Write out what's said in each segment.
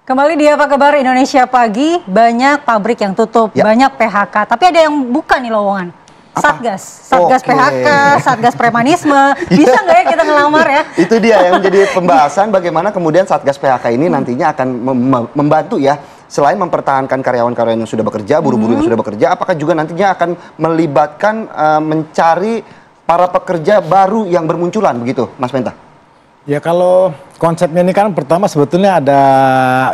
Kembali di Apa Kabar Indonesia Pagi, banyak pabrik yang tutup, banyak PHK, tapi ada yang buka nih lowongan. Satgas PHK, Satgas Premanisme, bisa nggak ya kita ngelamar ya? Itu dia yang menjadi pembahasan bagaimana kemudian Satgas PHK ini nantinya akan membantu ya. Selain mempertahankan karyawan-karyawan yang sudah bekerja, buruh-buruh yang sudah bekerja, apakah juga nantinya akan melibatkan mencari para pekerja baru yang bermunculan begitu, Mas Penta? Ya kalau konsepnya ini kan pertama sebetulnya ada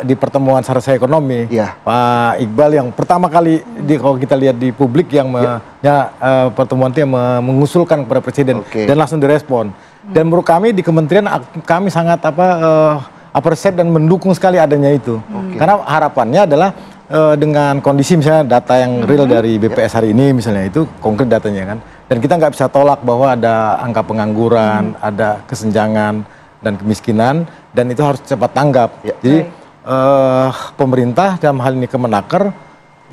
di pertemuan Sarasa Ekonomi, Pak Iqbal yang pertama kali kalau kita lihat di publik yang pertemuan itu yang mengusulkan kepada Presiden dan langsung direspon. Dan menurut kami di Kementerian kami sangat appreciate dan mendukung sekali adanya itu. Karena harapannya adalah dengan kondisi misalnya data yang real dari BPS hari ini misalnya itu konkret datanya kan. Dan kita nggak bisa tolak bahwa ada angka pengangguran, ada kesenjangan dan kemiskinan, dan itu harus cepat tanggap. Jadi pemerintah dalam hal ini Kemenaker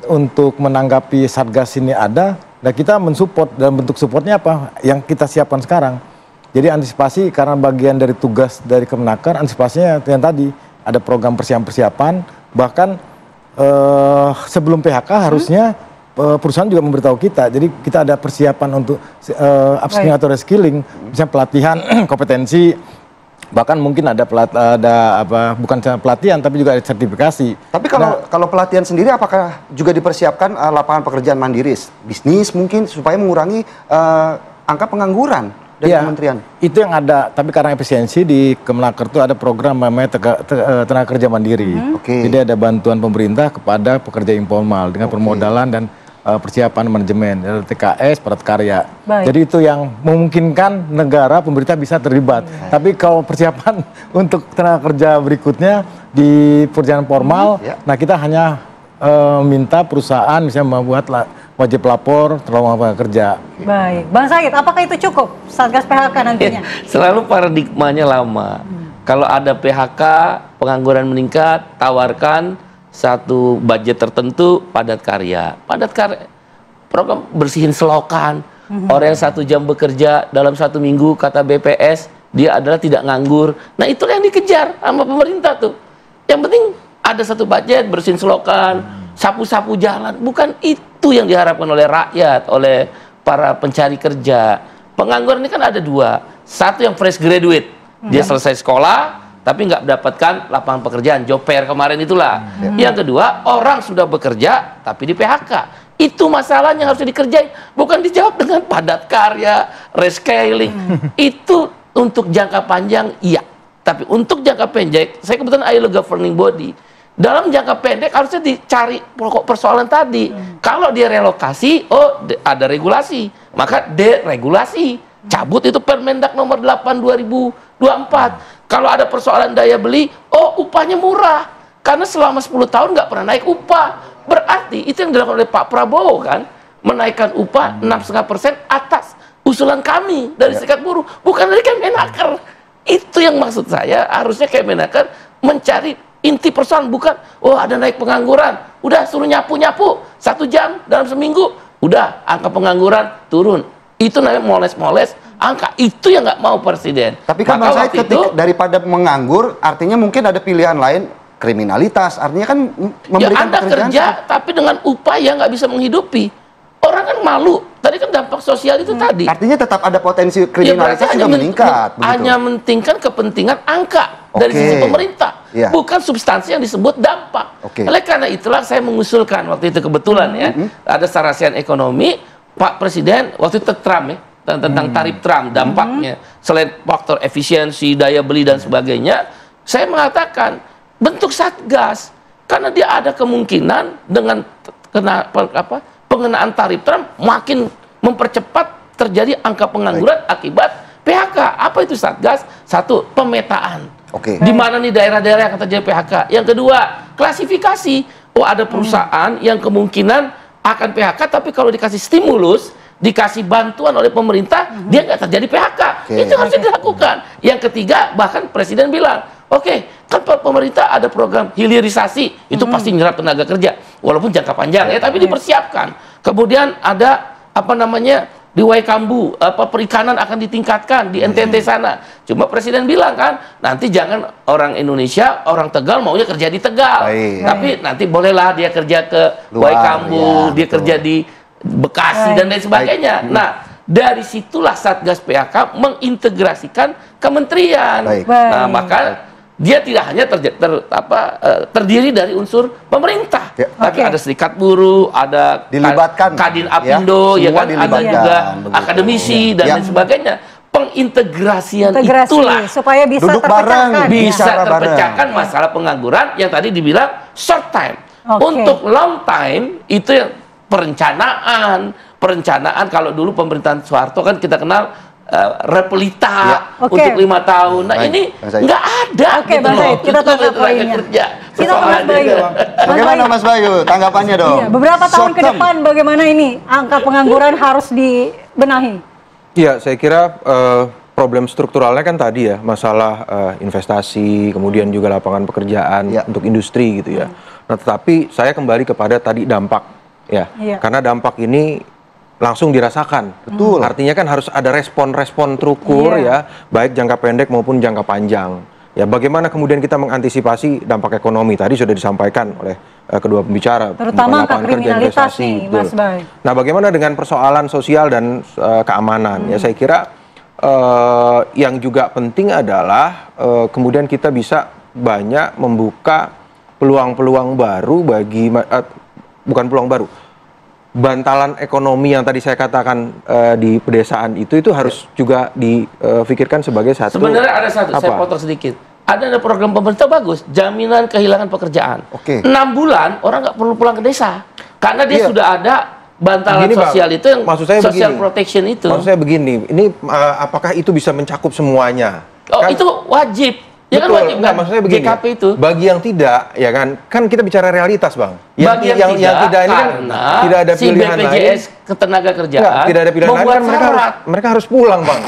untuk menanggapi Satgas ini ada, dan kita mensupport. Dalam bentuk supportnya apa? Yang kita siapkan sekarang. Jadi antisipasi karena bagian dari tugas dari Kemenaker, antisipasinya yang tadi ada program persiapan, bahkan sebelum PHK harusnya perusahaan juga memberitahu kita. Jadi kita ada persiapan untuk upskilling atau reskilling, misalnya pelatihan kompetensi. Bahkan mungkin ada bukan cuma pelatihan tapi juga ada sertifikasi. Tapi kalau pelatihan sendiri apakah juga dipersiapkan lapangan pekerjaan mandiri, bisnis mungkin supaya mengurangi angka pengangguran dari kementerian? Itu yang ada, tapi karena efisiensi di Kemenaker itu ada program namanya tenaga kerja mandiri. Jadi ada bantuan pemerintah kepada pekerja informal dengan permodalan dan persiapan manajemen, TKS, padat karya. Jadi itu yang memungkinkan negara, pemerintah bisa terlibat. Tapi kalau persiapan untuk tenaga kerja berikutnya di pekerjaan formal, nah kita hanya minta perusahaan misalnya membuat wajib lapor terlalu kerja. Baik, Bang Said, apakah itu cukup Satgas PHK nantinya? Selalu paradigmanya lama. Kalau ada PHK, pengangguran meningkat, tawarkan satu budget tertentu, padat karya. Program bersihin selokan. Orang yang 1 jam bekerja dalam 1 minggu, kata BPS, dia adalah tidak nganggur. Nah itulah yang dikejar sama pemerintah tuh. Yang penting ada satu budget, bersihin selokan, sapu-sapu jalan. Bukan itu yang diharapkan oleh rakyat, oleh para pencari kerja. Pengangguran ini kan ada 2. Satu yang fresh graduate, dia selesai sekolah, tapi nggak mendapatkan lapangan pekerjaan, job fair kemarin itulah. Yang kedua, orang sudah bekerja tapi di PHK. Itu masalahnya harus dikerjain, bukan dijawab dengan padat karya, rescaling. Itu untuk jangka panjang, iya. Tapi untuk jangka pendek, saya kebetulan ILO governing body. Dalam jangka pendek harusnya dicari pokok persoalan tadi. Kalau dia relokasi, ada regulasi, maka deregulasi. Cabut itu Permendak nomor 8 2024. Kalau ada persoalan daya beli, upahnya murah. Karena selama 10 tahun nggak pernah naik upah. Berarti itu yang dilakukan oleh Pak Prabowo kan. Menaikkan upah 6,5% atas usulan kami dari Serikat Buruh. Bukan dari Kemenaker. Itu yang maksud saya, harusnya Kemenaker mencari inti persoalan. Bukan, ada naik pengangguran. Udah suruh nyapu-nyapu 1 jam dalam seminggu. Udah, angka pengangguran turun. Itu namanya moles-moles angka, itu yang nggak mau Presiden. Tapi kan Bang Said, daripada menganggur, artinya mungkin ada pilihan lain, kriminalitas. Artinya kan memberikan Anda kerja, tapi dengan upah yang nggak bisa menghidupi. Orang kan malu. Tadi kan dampak sosial itu tadi. Artinya tetap ada potensi kriminalitas juga meningkat. Hanya mementingkan kepentingan angka dari sisi pemerintah. Bukan substansi yang disebut dampak. Oleh karena itulah saya mengusulkan waktu itu kebetulan ada Sarasian Ekonomi, Pak Presiden waktu itu Trump tentang tarif Trump, dampaknya selain faktor efisiensi, daya beli dan sebagainya, saya mengatakan bentuk Satgas karena dia ada kemungkinan dengan pengenaan tarif Trump makin mempercepat terjadi angka pengangguran akibat PHK. Apa itu Satgas? Satu, pemetaan. Di mana nih daerah-daerah yang akan terjadi PHK. Yang kedua, klasifikasi. Ada perusahaan yang kemungkinan akan PHK, tapi kalau dikasih stimulus, dikasih bantuan oleh pemerintah, dia nggak terjadi PHK. Itu harus dilakukan. Yang ketiga, bahkan Presiden bilang, kan pemerintah ada program hilirisasi, itu pasti nyerap tenaga kerja, walaupun jangka panjang tapi dipersiapkan. Kemudian ada di Waikambu perikanan akan ditingkatkan di NTT sana. Cuma Presiden bilang kan, nanti jangan orang Indonesia, orang Tegal maunya kerja di Tegal. Tapi nanti bolehlah dia kerja ke Waikambu, dia kerja di Bekasi dan lain sebagainya. Nah, dari situlah Satgas PHK mengintegrasikan kementerian. Nah, maka dia tidak hanya terdiri dari unsur pemerintah, tapi ada serikat buruh, ada dilibatkan Kadin Apindo, ya kan, ada juga akademisi dan lain sebagainya. Pengintegrasian itulah supaya bisa duduk bareng, bisa terpecahkan masalah pengangguran yang tadi dibilang short time. Untuk long time itu yang perencanaan kalau dulu pemerintahan Soeharto kan kita kenal Repelita untuk 5 tahun. Nah ini nggak ada. Gitu loh. Kita tangkap poinnya. Kita Mas Bayu. Bagaimana Mas Bayu? Tanggapannya dong. Iya, beberapa tahun ke depan bagaimana ini angka pengangguran harus dibenahi? Iya, saya kira problem strukturalnya kan tadi ya, masalah investasi, kemudian juga lapangan pekerjaan untuk industri gitu ya. Nah, tetapi saya kembali kepada tadi dampak ya. Karena dampak ini langsung dirasakan. Betul. Artinya kan harus ada respon-respon terukur ya, baik jangka pendek maupun jangka panjang. Ya, bagaimana kemudian kita mengantisipasi dampak ekonomi tadi sudah disampaikan oleh kedua pembicara. Terutama angka kriminalitas nih, Mas Bay. Nah, bagaimana dengan persoalan sosial dan keamanan? Ya, saya kira yang juga penting adalah kemudian kita bisa banyak membuka peluang-peluang baru bagi bukan peluang baru. Bantalan ekonomi yang tadi saya katakan di pedesaan itu harus juga difikirkan sebagai satu. Sebenarnya ada satu, saya potong sedikit. Ada program pemerintah bagus, jaminan kehilangan pekerjaan. 6 bulan orang nggak perlu pulang ke desa, karena dia sudah ada bantalan sosial itu yang social protection itu. Maksud saya begini, ini apakah itu bisa mencakup semuanya? Oh, kan, itu wajib. Ya betul, kan wajib kan? Maksud saya begini, GKP itu. Bagi yang tidak, ya kan kita bicara realitas, Bang. Bagi yang tidak ini kan tidak ada pilihan si BPJS Ketenagakerjaan tidak ada pilihan lain kan mereka harus pulang, Bang.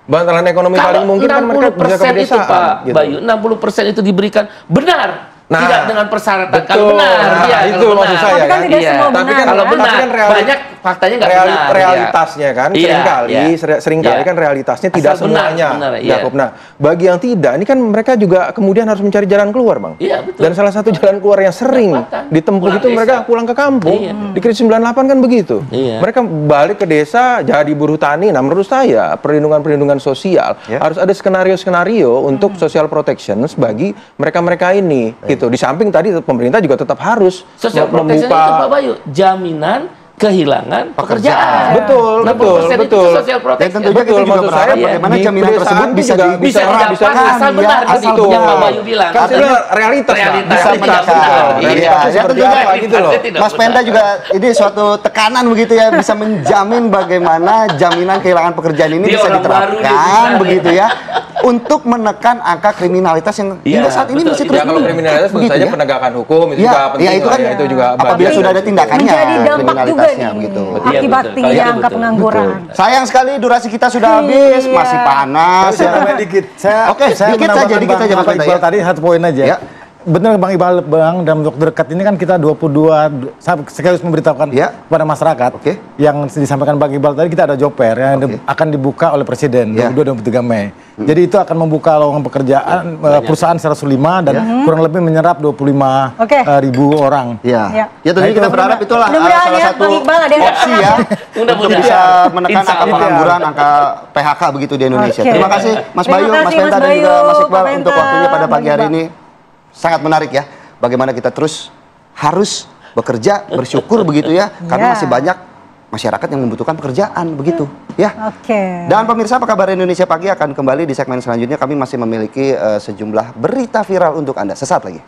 Bantalan ekonomi paling mungkin kan mereka bisa ke pedesaan. Itu, Pak Bayu, 60% itu diberikan benar. Tidak dengan persyaratan. Kalau benar, itu maksud saya kan. Tapi kan kalau benar, banyak faktanya nggak benar. Realitasnya kan seringkali kan realitasnya tidak semuanya. Nah, bagi yang tidak, ini kan mereka juga kemudian harus mencari jalan keluar, Bang. Iya, betul. Dan salah satu jalan keluar yang sering ditempuh itu mereka pulang ke kampung. Di krisis 98 kan begitu. Mereka balik ke desa jadi buruh tani. Nah, menurut saya perlindungan sosial harus ada skenario-skenario untuk social protection bagi mereka-mereka ini. Di samping tadi pemerintah juga tetap harus membuka Pak Bayu, jaminan kehilangan pekerjaan. Betul. Social protection. Dan tentunya kita juga berharap bagaimana jaminan tersebut bisa asal benar itu yang Pak Bayu bilang. Kan realitas bisa menakar. Ya tentunya gitu loh. Mas Penta juga ini suatu tekanan begitu ya, bisa menjamin bagaimana jaminan kehilangan pekerjaan ini bisa diterapkan begitu ya. Untuk menekan angka kriminalitas yang hingga saat ini masih terus. Kalau kriminalitas tentu saja penegakan hukum itu juga penting. Itu juga apabila sudah ada tindakannya. Menjadi dampak juga begitu. Akibat tingginya angka pengangguran. Sayang sekali durasi kita sudah habis, masih panas. Oke, saya dikit aja Mas Penta. Tadi satu poin aja. Benar Bang Iqbal, Bang, dalam waktu dekat ini kan kita 22 sekaligus memberitahukan kepada masyarakat yang disampaikan Bang Iqbal tadi, kita ada job fair yang akan dibuka oleh Presiden 22-23 Mei. Jadi itu akan membuka lowongan pekerjaan perusahaan 105 dan kurang lebih menyerap 25.000 orang. Ya tentunya kita berharap itulah salah satu opsi ya untuk bisa menekan angka pengangguran, angka PHK begitu di Indonesia. Terima kasih Mas Bayu, Mas Penta dan juga Mas Iqbal untuk waktunya pada pagi hari ini. Sangat menarik ya, bagaimana kita terus harus bekerja, bersyukur begitu ya, karena masih banyak masyarakat yang membutuhkan pekerjaan begitu ya. Dan pemirsa, apa kabar Indonesia Pagi akan kembali di segmen selanjutnya. Kami masih memiliki sejumlah berita viral untuk Anda. Sesaat lagi.